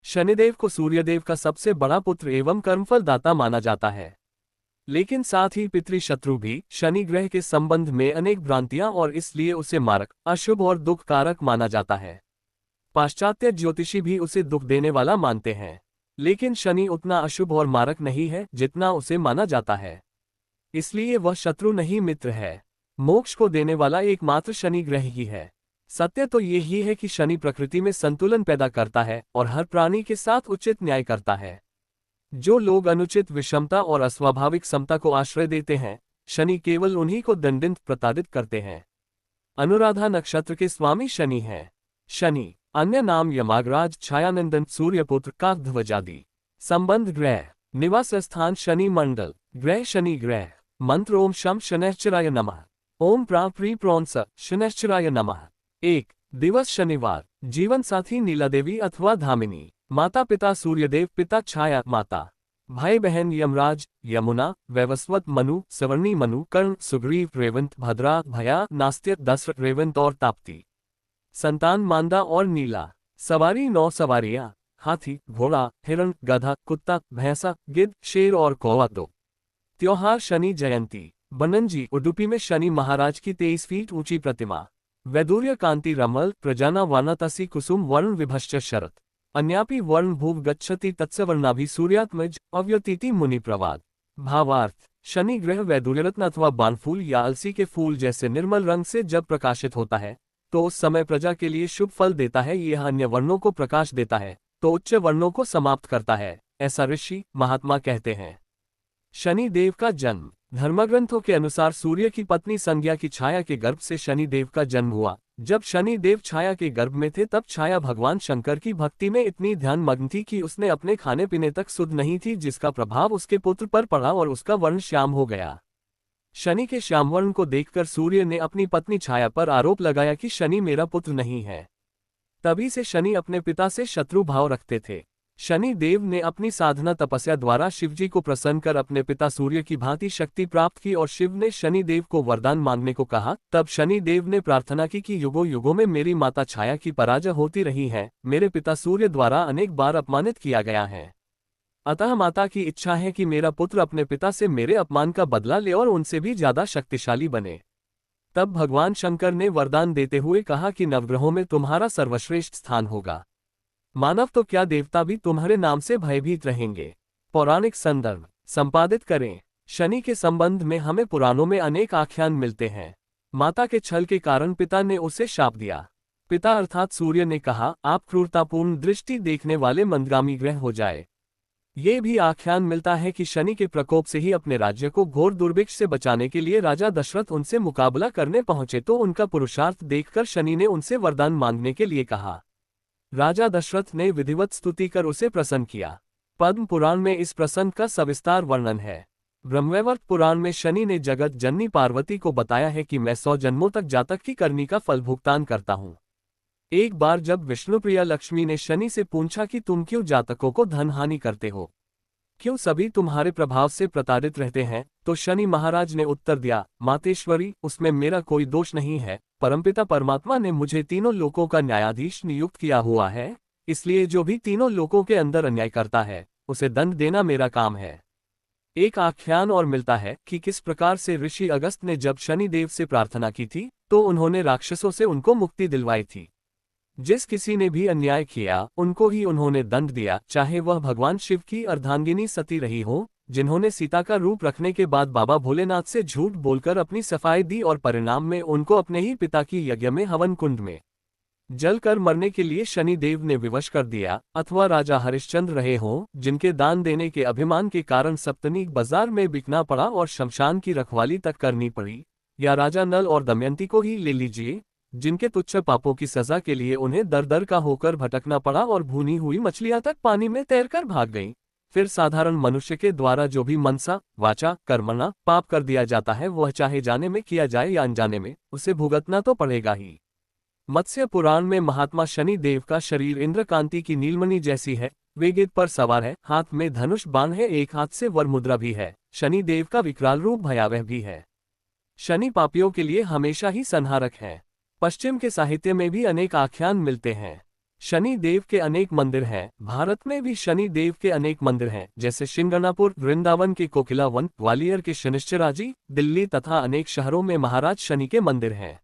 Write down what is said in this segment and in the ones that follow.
शनिदेव को सूर्यदेव का सबसे बड़ा पुत्र एवं कर्मफल दाता माना जाता है। लेकिन साथ ही पितृशत्रु भी शनि ग्रह के संबंध में अनेक भ्रांतियां और इसलिए उसे मारक, अशुभ और दुख कारक माना जाता है। पाश्चात्य ज्योतिषी भी उसे दुख देने वाला मानते हैं। लेकिन शनि उतना अशुभ और मारक नहीं है जितना उसे माना जाता है। इसलिए वह शत्रु नहीं मित्र है। मोक्ष को देने वाला एकमात्र शनि ग्रह ही है। सत्य तो यही है कि शनि प्रकृति में संतुलन पैदा करता है और हर प्राणी के साथ उचित न्याय करता है। जो लोग अनुचित विषमता और अस्वाभाविक समता को आश्रय देते हैं, शनि केवल उन्हीं को दंडित प्रताड़ित करते हैं। अनुराधा नक्षत्र के स्वामी शनि हैं। शनि अन्य नाम यमाग्राज, छायानंदन, सूर्यपुत्र, काकध्वजादि। संबंध ग्रह, निवास स्थान शनि मंडल, ग्रह शनि ग्रह। मंत्र ओम शम शनैश्चराय नमः। ओम प्रा प्री प्रोंस शनैश्चराय नमः। 1 दिवस शनिवार। जीवन साथी नीला देवी अथवा धामिनी। माता पिता सूर्यदेव, पिता छाया, माता। भाई बहन यमराज, यमुना, वैवस्वत, मनु, सवर्णी, मनु, कर्ण, सुग्रीव, रेवंत, भद्रा, भया, नास्त्य, दशरथ, रेवंत और ताप्ती। संतान मांदा और नीला। सवारी 9 सवारियां, हाथी, घोड़ा, हिरण, गधा, कुत्ता, भैंसा, गिद्ध, शेर और कौवा 2। त्योहार शनि जयंती। बनंजी, उडुपी में शनि महाराज की 23 फीट ऊंची प्रतिमा। वैदूर्य कांति रमल, प्रजाना वानातसी कुसुम वर्ण विभश्च शरत। अन्यापि वर्ण भूव गच्छति तत्सवर्णाभि सूर्यात्मज अव्यतीति मुनि प्रवाद। भावार्थ, शनि ग्रह वैदूर्यरत्न अथवा बानफूल या अलसी के फूल जैसे निर्मल रंग से जब प्रकाशित होता है तो उस समय प्रजा के लिए शुभ फल देता है। यह अन्य वर्णों को प्रकाश देता है तो उच्च वर्णों को समाप्त करता है, ऐसा ऋषि महात्मा कहते हैं। शनि देव का जन्म। धर्मग्रंथों के अनुसार सूर्य की पत्नी संज्ञा की छाया के गर्भ से शनि देव का जन्म हुआ। जब शनि देव छाया के गर्भ में थे तब छाया भगवान शंकर की भक्ति में इतनी ध्यान मग्न थी कि उसने अपने खाने पीने तक सुध नहीं थी, जिसका प्रभाव उसके पुत्र पर पड़ा और उसका वर्ण श्याम हो गया। शनि के श्याम वर्ण को देखकर सूर्य ने अपनी पत्नी छाया पर आरोप लगाया कि शनि मेरा पुत्र नहीं है। तभी से शनि अपने पिता से शत्रु भाव रखते थे। शनि देव ने अपनी साधना तपस्या द्वारा शिवजी को प्रसन्न कर अपने पिता सूर्य की भांति शक्ति प्राप्त की और शिव ने शनि देव को वरदान मांगने को कहा। तब शनि देव ने प्रार्थना की कि युगों युगों में मेरी माता छाया की पराजय होती रही है, मेरे पिता सूर्य द्वारा अनेक बार अपमानित किया गया है। अतः माता की इच्छा है कि मेरा पुत्र अपने पिता से मेरे अपमान का बदला ले और उनसे भी ज्यादा शक्तिशाली बने। तब भगवान शंकर ने वरदान देते हुए कहा कि नवग्रहों में तुम्हारा सर्वश्रेष्ठ स्थान होगा। मानव तो क्या देवता भी तुम्हारे नाम से भयभीत रहेंगे। पौराणिक संदर्भ संपादित करें। शनि के संबंध में हमें पुराणों में अनेक आख्यान मिलते हैं। माता के छल के कारण पिता ने उसे शाप दिया। पिता अर्थात सूर्य ने कहा, आप क्रूरतापूर्ण दृष्टि देखने वाले मंदगामी ग्रह हो जाए। ये भी आख्यान मिलता है कि शनि के प्रकोप से ही अपने राज्य को घोर दुर्भिक्ष से बचाने के लिए राजा दशरथ उनसे मुकाबला करने पहुंचे तो उनका पुरुषार्थ देखकर शनि ने उनसे वरदान मांगने के लिए कहा। राजा दशरथ ने विधिवत स्तुति कर उसे प्रसन्न किया। पद्म पुराण में इस प्रसंग का सविस्तार वर्णन है। ब्रह्मवैवर्त पुराण में शनि ने जगत जननी पार्वती को बताया है कि मैं 100 जन्मों तक जातक की करनी का फल भुगतान करता हूँ। एक बार जब विष्णुप्रिया लक्ष्मी ने शनि से पूछा कि तुम क्यों जातकों को धन हानि करते हो, क्यों सभी तुम्हारे प्रभाव से प्रताड़ित रहते हैं, तो शनि महाराज ने उत्तर दिया, मातेश्वरी, उसमें मेरा कोई दोष नहीं है। परमपिता परमात्मा ने मुझे तीनों लोकों का न्यायाधीश नियुक्त किया हुआ है, इसलिए जो भी तीनों लोकों के अंदर अन्याय करता है उसे दंड देना मेरा काम है। एक आख्यान और मिलता है कि किस प्रकार से ऋषि अगस्त ने जब शनि देव से प्रार्थना की थी तो उन्होंने राक्षसों से उनको मुक्ति दिलवाई थी। जिस किसी ने भी अन्याय किया उनको ही उन्होंने दंड दिया, चाहे वह भगवान शिव की अर्धांगिनी सती रही हो, जिन्होंने सीता का रूप रखने के बाद बाबा भोलेनाथ से झूठ बोलकर अपनी सफाई दी और परिणाम में उनको अपने ही पिता की यज्ञ में हवन कुंड में जल कर मरने के लिए शनि देव ने विवश कर दिया, अथवा राजा हरिश्चंद्र रहे हों, जिनके दान देने के अभिमान के कारण सप्तनी बाजार में बिकना पड़ा और शमशान की रखवाली तक करनी पड़ी, या राजा नल और दमयंती को ही ले लीजिए, जिनके तुच्छ पापों की सजा के लिए उन्हें दर दर का होकर भटकना पड़ा और भूनी हुई मछलियां तक पानी में तैरकर भाग गईं। फिर साधारण मनुष्य के द्वारा जो भी मनसा वाचा कर्मणा पाप कर दिया जाता है वह चाहे जाने में किया जाए या अनजाने में उसे भुगतना तो पड़ेगा ही। मत्स्य पुराण में महात्मा शनि देव का शरीर इंद्रकांति की नीलमणि जैसी है। वे गिद्ध पर सवार है, हाथ में धनुष बाण है, एक हाथ से वर मुद्रा भी है। शनि देव का विकराल रूप भयावह भी है। शनि पापियों के लिए हमेशा ही संहारक है। पश्चिम के साहित्य में भी अनेक आख्यान मिलते हैं। शनि देव के अनेक मंदिर हैं। भारत में भी शनि देव के अनेक मंदिर हैं, जैसे शिंगणापुर, वृंदावन के कोकिला वन, ग्वालियर के शनिश्चराजी, दिल्ली तथा अनेक शहरों में महाराज शनि के मंदिर हैं।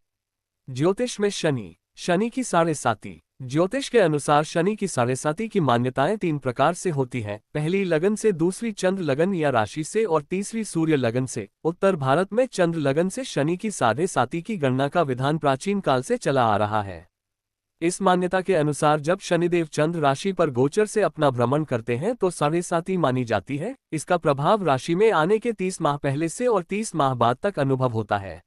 ज्योतिष में शनि, शनि की साढ़ेसाती। ज्योतिष के अनुसार शनि की साढ़ेसाती की मान्यताएं 3 प्रकार से होती हैं। पहली लगन से, दूसरी चंद्र लगन या राशि से और तीसरी सूर्य लगन से। उत्तर भारत में चंद्र लगन से शनि की साढ़ेसाती की गणना का विधान प्राचीन काल से चला आ रहा है। इस मान्यता के अनुसार जब शनिदेव चंद्र राशि पर गोचर से अपना भ्रमण करते हैं तो साढ़ेसाती मानी जाती है। इसका प्रभाव राशि में आने के 30 माह पहले से और 30 माह बाद तक अनुभव होता है।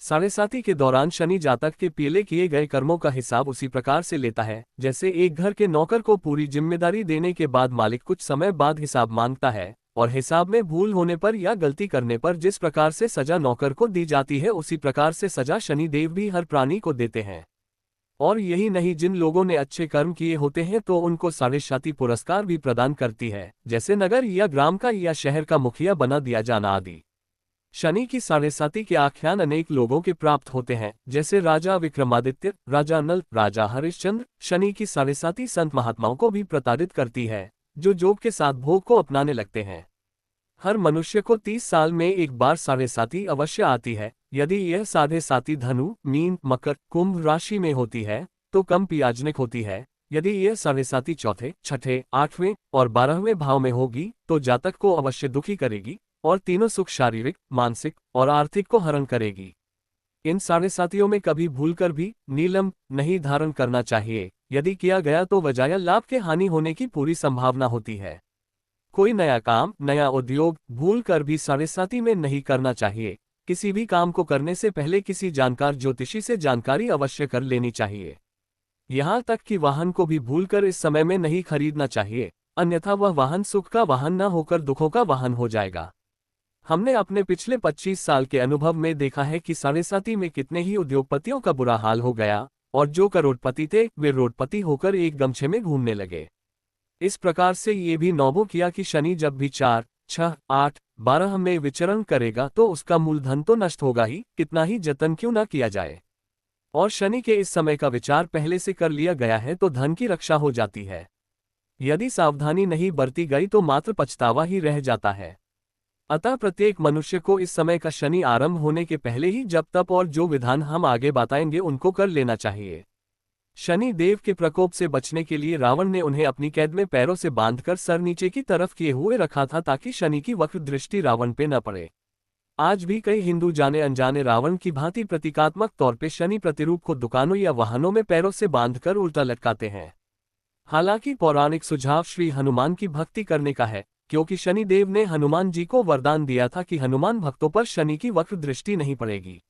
साढ़ेसाती के दौरान शनि जातक के पहले किए गए कर्मों का हिसाब उसी प्रकार से लेता है जैसे एक घर के नौकर को पूरी जिम्मेदारी देने के बाद मालिक कुछ समय बाद हिसाब मांगता है, और हिसाब में भूल होने पर या गलती करने पर जिस प्रकार से सजा नौकर को दी जाती है उसी प्रकार से सजा शनि देव भी हर प्राणी को देते हैं। और यही नहीं, जिन लोगों ने अच्छे कर्म किए होते हैं तो उनको साढ़ेसाती पुरस्कार भी प्रदान करती है, जैसे नगर या ग्राम का या शहर का मुखिया बना दिया जाना आदि। शनि की साढ़ेसाती के आख्यान अनेक लोगों के प्राप्त होते हैं, जैसे राजा विक्रमादित्य, राजा नल, राजा हरिश्चंद्र। शनि की साढ़ेसाती संत महात्माओं को भी प्रताड़ित करती है, जो जोग के साथ भोग को अपनाने लगते हैं। हर मनुष्य को 30 साल में एक बार साढ़ेसाती अवश्य आती है। यदि यह साढ़ेसाती धनु, मीन, मकर, कुंभ राशि में होती है तो कम पियाजनिक होती है। यदि यह साढ़ेसाती चौथे, छठे, 8वें और 12वें भाव में होगी तो जातक को अवश्य दुखी करेगी और तीनों सुख शारीरिक, मानसिक और आर्थिक को हरण करेगी। इन साढ़ेसातियों में कभी भूलकर भी नीलम नहीं धारण करना चाहिए। यदि किया गया तो बजाय लाभ के हानि होने की पूरी संभावना होती है। कोई नया काम, नया उद्योग भूल कर भी साढ़ेसाती में नहीं करना चाहिए। किसी भी काम को करने से पहले किसी जानकार ज्योतिषी से जानकारी अवश्य कर लेनी चाहिए। यहाँ तक कि वाहन को भी भूलकर इस समय में नहीं खरीदना चाहिए, अन्यथा वह वाहन सुख का वाहन न होकर दुखों का वाहन हो जाएगा। हमने अपने पिछले 25 साल के अनुभव में देखा है कि साढ़ेसाती में कितने ही उद्योगपतियों का बुरा हाल हो गया, और जो करोड़पति थे वे रोडपति होकर एक गमछे में घूमने लगे। इस प्रकार से ये भी नौबो किया कि शनि जब भी 4, 6, 8, 12 में विचरण करेगा तो उसका मूलधन तो नष्ट होगा ही, कितना ही जतन क्यों न किया जाए। और शनि के इस समय का विचार पहले से कर लिया गया है तो धन की रक्षा हो जाती है। यदि सावधानी नहीं बरती गई तो मात्र पछतावा ही रह जाता है। अतः प्रत्येक मनुष्य को इस समय का शनि आरंभ होने के पहले ही जप तप और जो विधान हम आगे बताएंगे उनको कर लेना चाहिए। शनि देव के प्रकोप से बचने के लिए रावण ने उन्हें अपनी कैद में पैरों से बांधकर सर नीचे की तरफ किए हुए रखा था ताकि शनि की वक्र दृष्टि रावण पे न पड़े। आज भी कई हिंदू जाने अनजाने रावण की भांति प्रतीकात्मक तौर पे शनि प्रतिरूप को दुकानों या वाहनों में पैरों से बांधकर उल्टा लटकाते हैं। हालांकि पौराणिक सुझाव श्री हनुमान की भक्ति करने का है, क्योंकि शनि देव ने हनुमान जी को वरदान दिया था कि हनुमान भक्तों पर शनि की वक्र दृष्टि नहीं पड़ेगी।